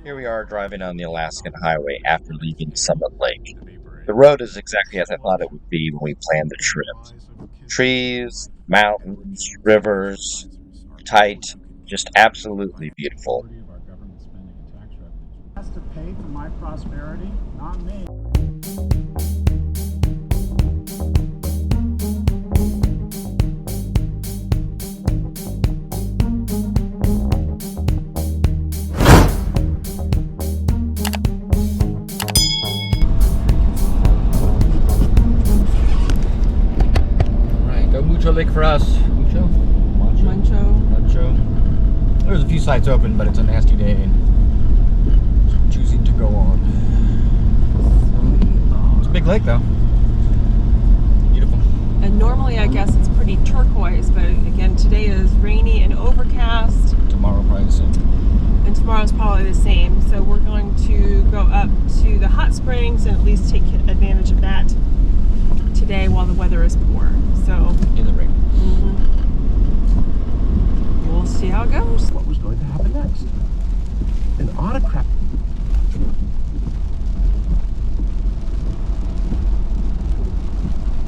Here we are driving on the Alaskan highway after leaving Summit Lake. The road is exactly as I thought it would be when we planned the trip. Trees, mountains, rivers, tight, just absolutely beautiful. Has to pay for my prosperity, not me. Lake for us. Mancho. There's a few sites open, but it's a nasty day, and so I'm choosing to go on. It's a big lake, though. Beautiful. And normally, I guess it's pretty turquoise, but again, today is rainy and overcast. Tomorrow probably the same. And tomorrow's probably the same. So we're going to go up to the hot springs and at least take advantage of that today while the weather is poor. So in the rain. We'll see how it goes. What was going to happen next? An autocrat.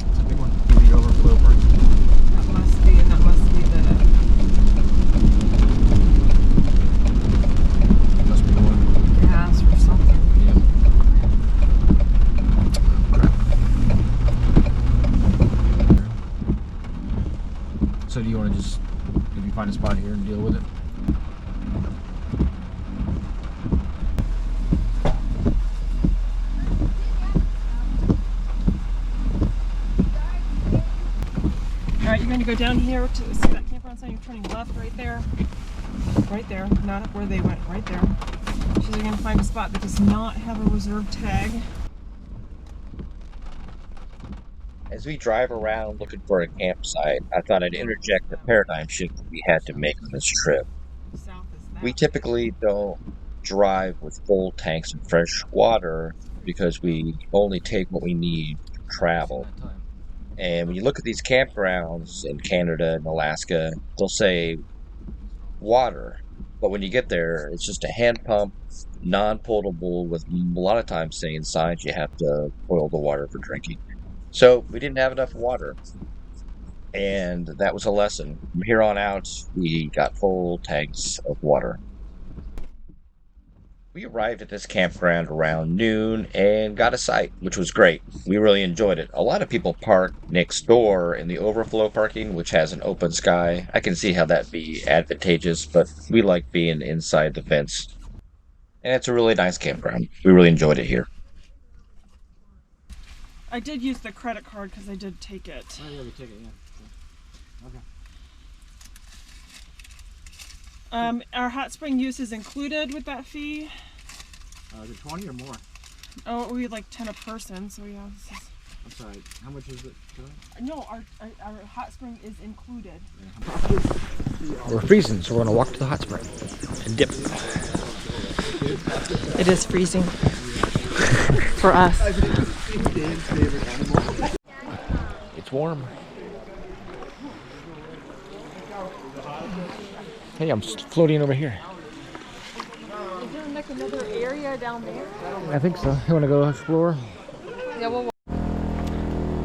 It's a big one. The overflow part. That must be the. Must be the one. Gas or something. So do you want to just maybe find a spot here and deal with it? Alright, you're going to go down here to see that campground sign. You're turning left right there. Right there. Not where they went. Right there. So you're going to find a spot that does not have a reserve tag. As we drive around looking for a campsite, I thought I'd interject the paradigm shift that we had to make on this trip. We typically don't drive with full tanks of fresh water because we only take what we need to travel. And when you look at these campgrounds in Canada and Alaska, they'll say water. But when you get there, it's just a hand pump, non-potable, with a lot of times saying signs you have to boil the water for drinking. So we didn't have enough water, and that was a lesson. From here on out, we got full tanks of water. We arrived at this campground around noon and got a site, which was great. We really enjoyed it. A lot of people park next door in the overflow parking, which has an open sky. I can see how that'd be advantageous, but we like being inside the fence. And it's a really nice campground. We really enjoyed it here. I did use the credit card because I did take it. Oh, yeah, we take it, yeah. Okay. Our hot spring use is included with that fee. Is it 20 or more? Oh, we had like 10 a person, so yeah. I'm sorry, how much is it? No, our hot spring is included. Yeah. We're freezing, so we're gonna walk to the hot spring and dip. It is freezing for us. It's warm. Hey, I'm floating over here. Is there like another area down there? I think so. You want to go explore? Yeah,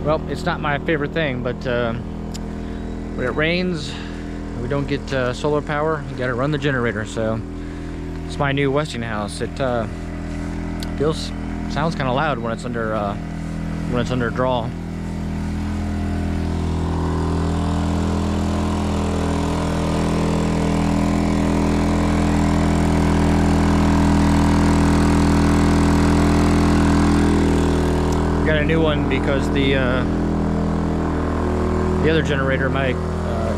Well, it's not my favorite thing, but when it rains, we don't get solar power. You got to run the generator. So it's my new Westinghouse. It sounds kind of loud when it's under draw. Got a new one because the other generator, my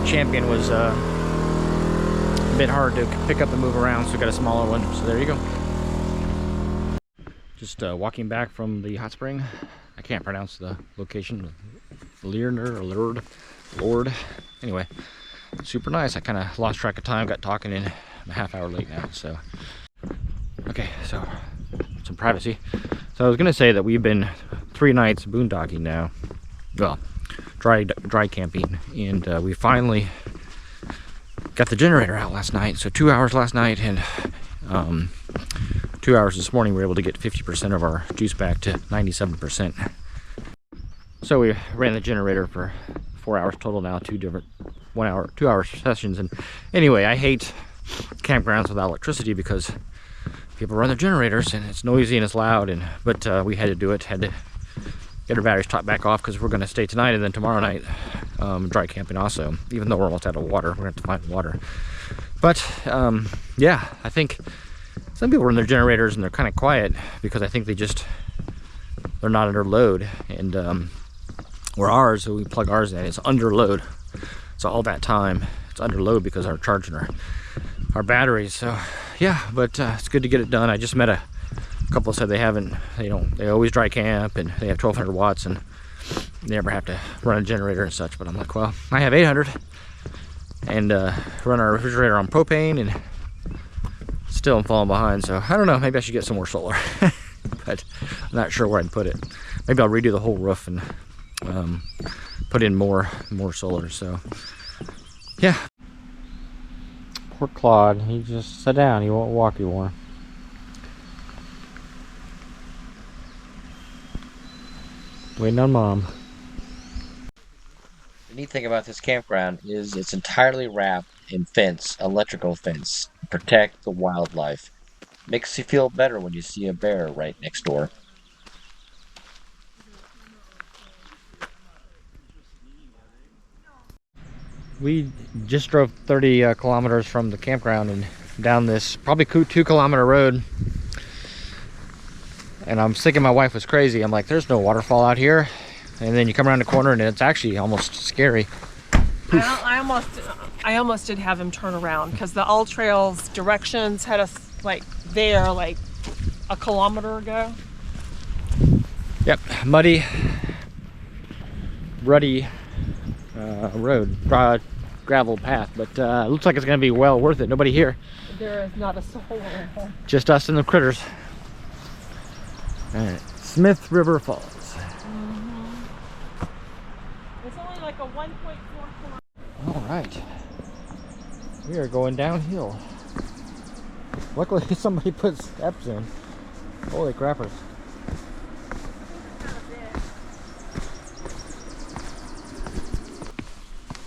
Champion, was a bit hard to pick up and move around, so we got a smaller one. So there you go. Just walking back from the hot spring. I can't pronounce the location. Lord. Anyway, super nice. I kind of lost track of time, got talking in. I'm a half hour late now, so. Okay, so some privacy. So I was gonna say that we've been 3 nights boondocking now. Well, dry camping, and we finally got the generator out last night. So 2 hours last night, and 2 hours this morning, we were able to get 50% of our juice back to 97%. So we ran the generator for 4 hours total now, 2 hour sessions. And anyway, I hate campgrounds without electricity because people run their generators and it's noisy and it's loud. But we had to do it, had to get our batteries topped back off because we're going to stay tonight and then tomorrow night dry camping also. Even though we're almost out of water, we're going to have to find water. But yeah, I think some people run their generators and they're kind of quiet because I think they're not under load. And where ours, so we plug ours in, it's under load. So all that time it's under load because our charging our batteries. So yeah, but it's good to get it done. I just met a couple said they always dry camp and they have 1200 watts and they never have to run a generator and such. But I'm like, well, I have 800 and run our refrigerator on propane and still I'm falling behind. So I don't know, maybe I should get some more solar. But I'm not sure where I'd put it. Maybe I'll redo the whole roof and put in more solar. So yeah. Poor Claude, he just sat down, he won't walk anymore. Waiting on Mom. The neat thing about this campground is it's entirely wrapped in electrical fence, to protect the wildlife. Makes you feel better when you see a bear right next door. We just drove 30 kilometers from the campground and down this probably 2 kilometer road. And I'm thinking my wife was crazy. I'm like, there's no waterfall out here. And then you come around the corner and it's actually almost scary. I almost did have him turn around because the All Trails directions had us like a kilometer ago. Yep, muddy, ruddy road, broad gravel path, but looks like it's gonna be well worth it. Nobody here. There is not a soul around. Just us and the critters. All right, Smith River Falls. It's only like a 1.4 kilometer. All right, we are going downhill. Luckily, somebody put steps in. Holy crappers!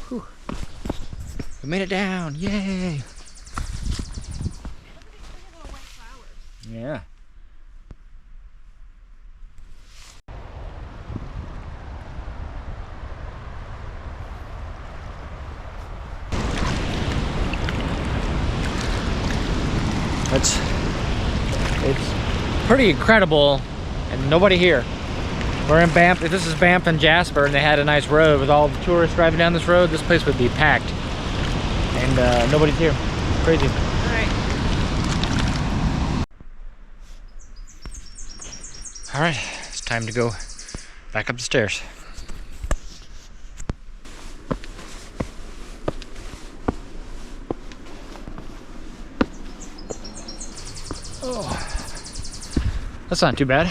Whew. We made it down! Yay! Yeah. It's pretty incredible, and nobody here. We're in Banff. If this is Banff and Jasper, and they had a nice road with all the tourists driving down this road, this place would be packed. And nobody's here. Crazy. All right, it's time to go back up the stairs. Oh, that's not too bad.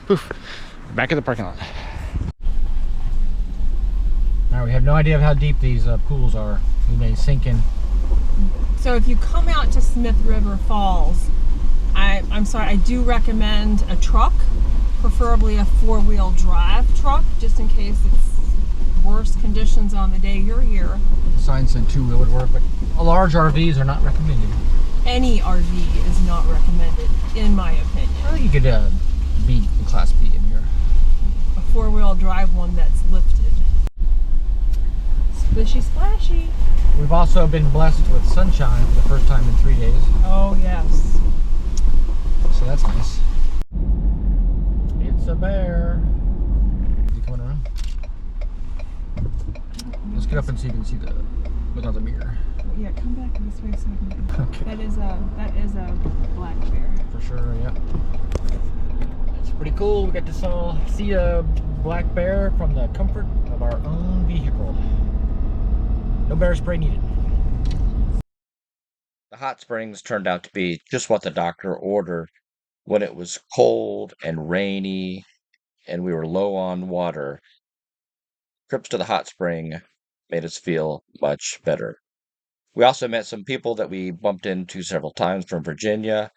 Poof, back in the parking lot. All right, we have no idea of how deep these pools are. We may sink in. So if you come out to Smith River Falls, I'm sorry, I do recommend a truck, preferably a four-wheel drive truck, just in case it's worse conditions on the day you're here. The sign said two-wheel would work, but large RVs are not recommended. Any RV is not recommended, in my opinion. Well, you could be in Class B in here. A four-wheel drive one that's lifted. Splishy splashy. We've also been blessed with sunshine for the first time in 3 days. Oh yes. So that's nice. It's a bear. Is he coming around? Let's get up and so you can see without the mirror. Yeah, come back this way so I can. Okay. That is a black bear. For sure, yeah. It's pretty cool. We got to see a black bear from the comfort of our own vehicle. No bear spray needed. The hot springs turned out to be just what the doctor ordered when it was cold and rainy and we were low on water. Trips to the hot spring made us feel much better. We also met some people that we bumped into several times from Virginia.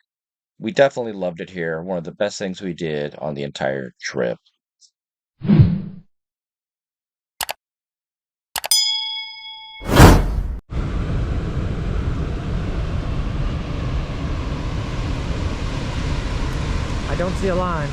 We definitely loved it here. One of the best things we did on the entire trip. I don't see a line.